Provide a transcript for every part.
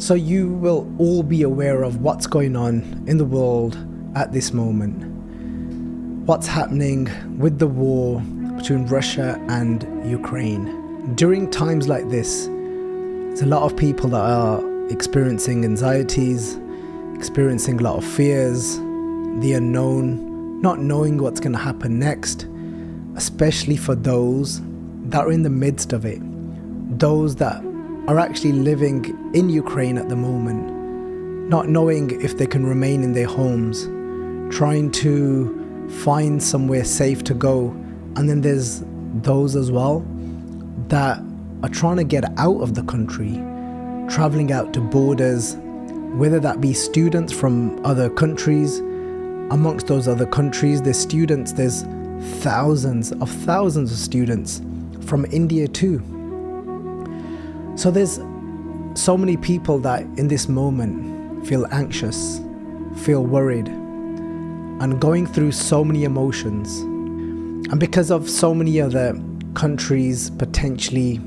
So you will all be aware of what's going on in the world at this moment. What's happening with the war between Russia and Ukraine. During times like this, there's a lot of people that are experiencing anxieties, experiencing a lot of fears, the unknown, not knowing what's going to happen next, especially for those that are in the midst of it, those that are actually living in Ukraine at the moment, not knowing if they can remain in their homes, trying to find somewhere safe to go. And then there's those as well that are trying to get out of the country, traveling out to borders, whether that be students from other countries. Amongst those other countries, there's students, there's thousands of students from India too. So there's so many people that in this moment feel anxious, feel worried, and going through so many emotions. And because of so many other countries potentially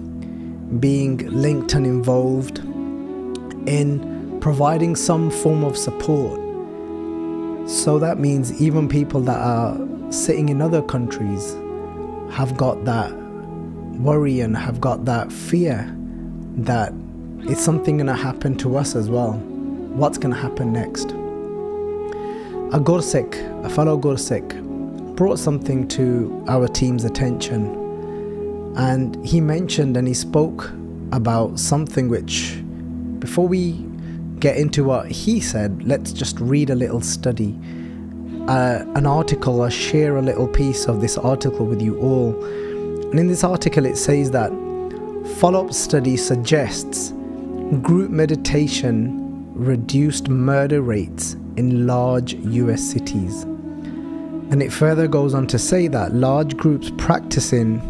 being linked and involved in providing some form of support, so that means even people that are sitting in other countries have got that worry and have got that fear that it's something going to happen to us as well. What's going to happen next? A Gursikh, a fellow Gursikh, brought something to our team's attention, and he mentioned and he spoke about something which, before we get into what he said, let's just read a little study, an article. I'll share a little piece of this article with you all. And in this article it says that follow-up study suggests group meditation reduced murder rates in large US cities. And it further goes on to say that large groups practicing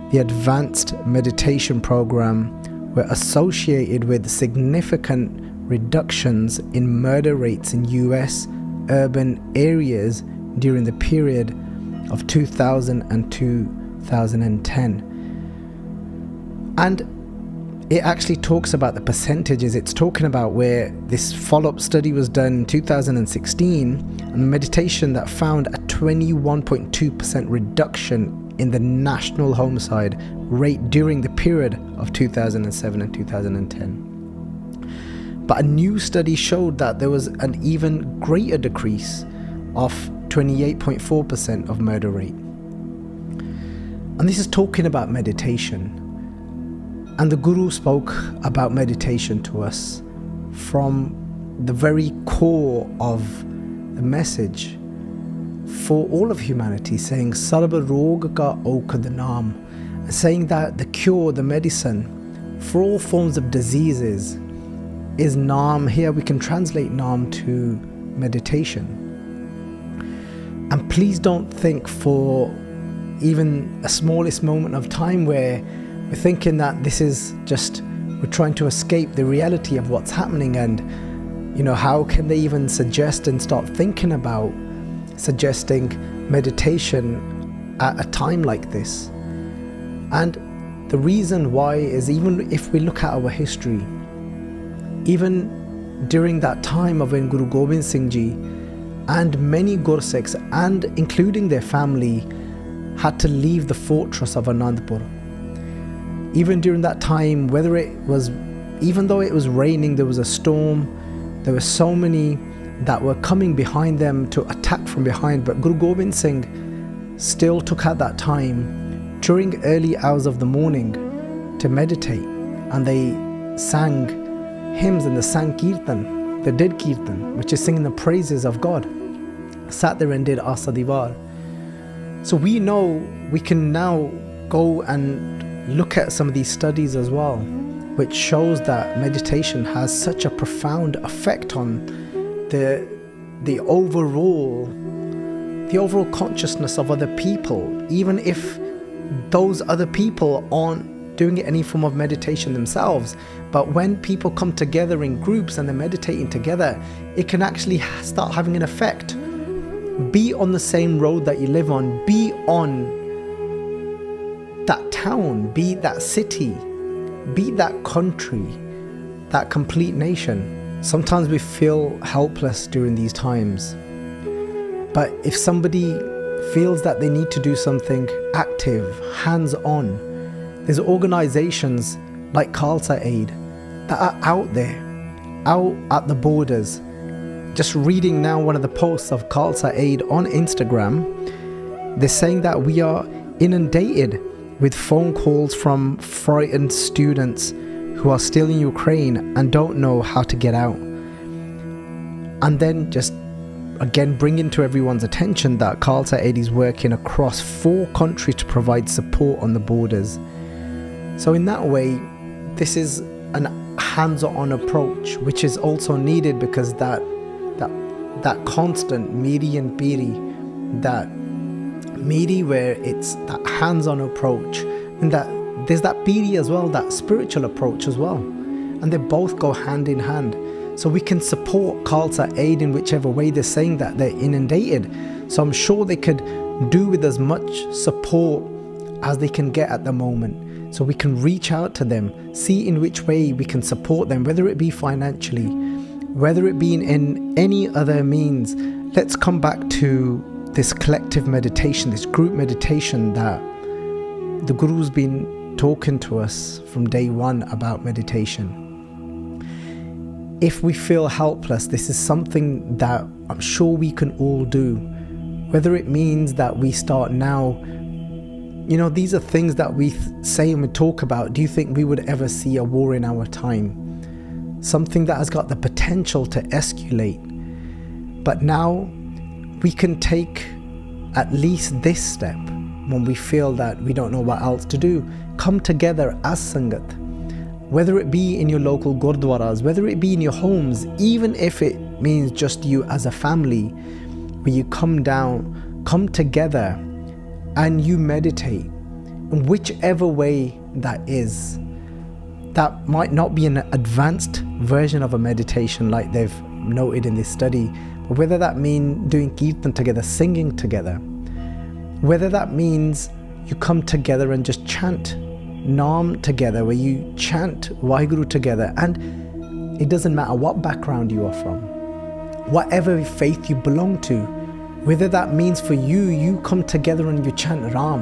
the advanced meditation program were associated with significant reductions in murder rates in US urban areas during the period of 2000 and 2010. And it actually talks about the percentages. It's talking about where this follow-up study was done in 2016, and the meditation that found a 21.2% reduction in the national homicide rate during the period of 2007 and 2010. But a new study showed that there was an even greater decrease of 28.4% of murder rate. And this is talking about meditation. And the Guru spoke about meditation to us from the very core of the message for all of humanity, saying Sarva Rog Ka Aukad Naam, saying that the cure, the medicine for all forms of diseases is Naam. Here we can translate Naam to meditation. And please don't think for even a smallest moment of time where we're thinking that this is just, we're trying to escape the reality of what's happening, and how can they even suggest and start thinking about suggesting meditation at a time like this. And the reason why is, even if we look at our history, even during that time of when Guru Gobind Singh Ji and many Gursikhs, and including their family, had to leave the fortress of Anandpur. Even during that time, even though it was raining, there was a storm, there were so many that were coming behind them to attack from behind, but Guru Gobind Singh still took out that time during early hours of the morning to meditate, and they sang hymns and they sang kirtan, they did kirtan, which is singing the praises of God, sat there and did Asa Diwar. So we know we can now go and look at some of these studies as well, which shows that meditation has such a profound effect on the overall consciousness of other people, even if those other people aren't doing any form of meditation themselves. But when people come together in groups and they're meditating together, it can actually start having an effect. Be on the same road that you live on, be on that town, be that city, be that country that complete nation. Sometimes we feel helpless during these times. But if somebody feels that they need to do something active, hands-on, there's organizations like Khalsa Aid that are out there, out at the borders. Just reading now one of the posts of Khalsa Aid on Instagram, they're saying that we are inundated with phone calls from frightened students who are still in Ukraine and don't know how to get out. And then just again bringing to everyone's attention that Khalsa Aid is working across 4 countries to provide support on the borders. So in that way, this is an hands-on approach, which is also needed because that constant miri and piri, that miri where it's that hands-on approach, and that there's that piri as well, that spiritual approach as well, and they both go hand in hand. So we can support Khalsa Aid in whichever way. They're saying that they're inundated, so I'm sure they could do with as much support as they can get at the moment. So we can reach out to them, see in which way we can support them, whether it be financially, whether it be in any other means. Let's come back to this collective meditation, this group meditation that the Guru's been talking to us from day one about meditation. If we feel helpless, this is something that I'm sure we can all do. Whether it means that we start now, you know, these are things that we say and we talk about. Do you think we would ever see a war in our time? Something that has got the potential to escalate. But now we can take at least this step when we feel that we don't know what else to do. Come together as Sangat. Whether it be in your local gurdwaras, whether it be in your homes, even if it means just you as a family, where you come down, come together and you meditate in whichever way that is. That might not be an advanced version of a meditation like they've noted in this study, but whether that means doing kirtan together, singing together, whether that means you come together and just chant Naam together, where you chant Waheguru together, and it doesn't matter what background you are from, whatever faith you belong to, whether that means for you, you come together and you chant Ram,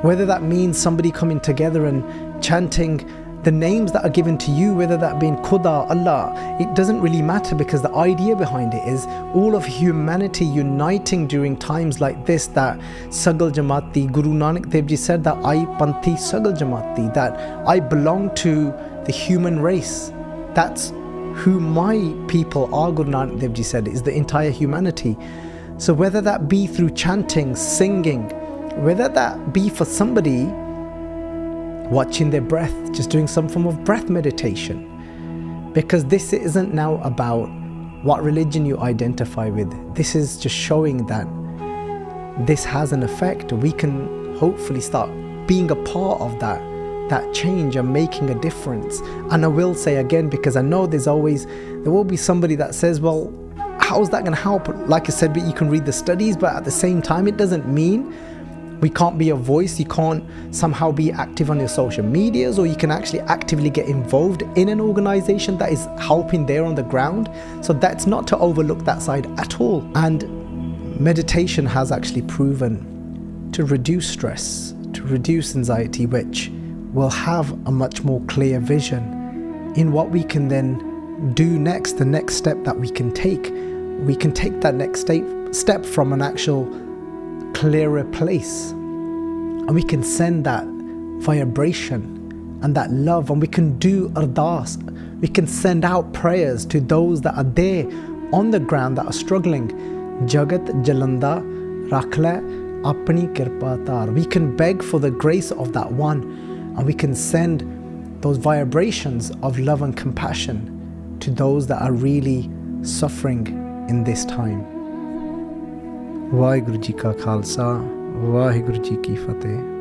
whether that means somebody coming together and chanting the names that are given to you, whether that be in Khuda, Allah, it doesn't really matter, because the idea behind it is all of humanity uniting during times like this, that Sagal Jamati, Guru Nanak Dev Ji said that I Panthi Sagal Jamati, that I belong to the human race. That's who my people are, Guru Nanak Dev Ji said, is the entire humanity. So whether that be through chanting, singing, whether that be for somebody watching their breath, just doing some form of breath meditation. Because this isn't now about what religion you identify with. This is just showing that this has an effect. We can hopefully start being a part of that change and making a difference. And I will say again, because I know there will be somebody that says, well, how is that going to help? Like I said, but you can read the studies, but at the same time, it doesn't mean we can't be a voice. You can't somehow be active on your social medias, or you can actually actively get involved in an organization that is helping there on the ground. So that's not to overlook that side at all. And meditation has actually proven to reduce stress, to reduce anxiety, which will have a much more clear vision in what we can then do next, the next step that we can take. We can take that next step from an actual clearer place, and we can send that vibration and that love, and we can do ardas, we can send out prayers to those that are there on the ground that are struggling. Jagat Jalanda Rakhle Apni Kirpa Tar. We can beg for the grace of that one, and we can send those vibrations of love and compassion to those that are really suffering in this time. Vaheguru Ji Ka Khalsa, Vaheguru Ji Ki Fateh.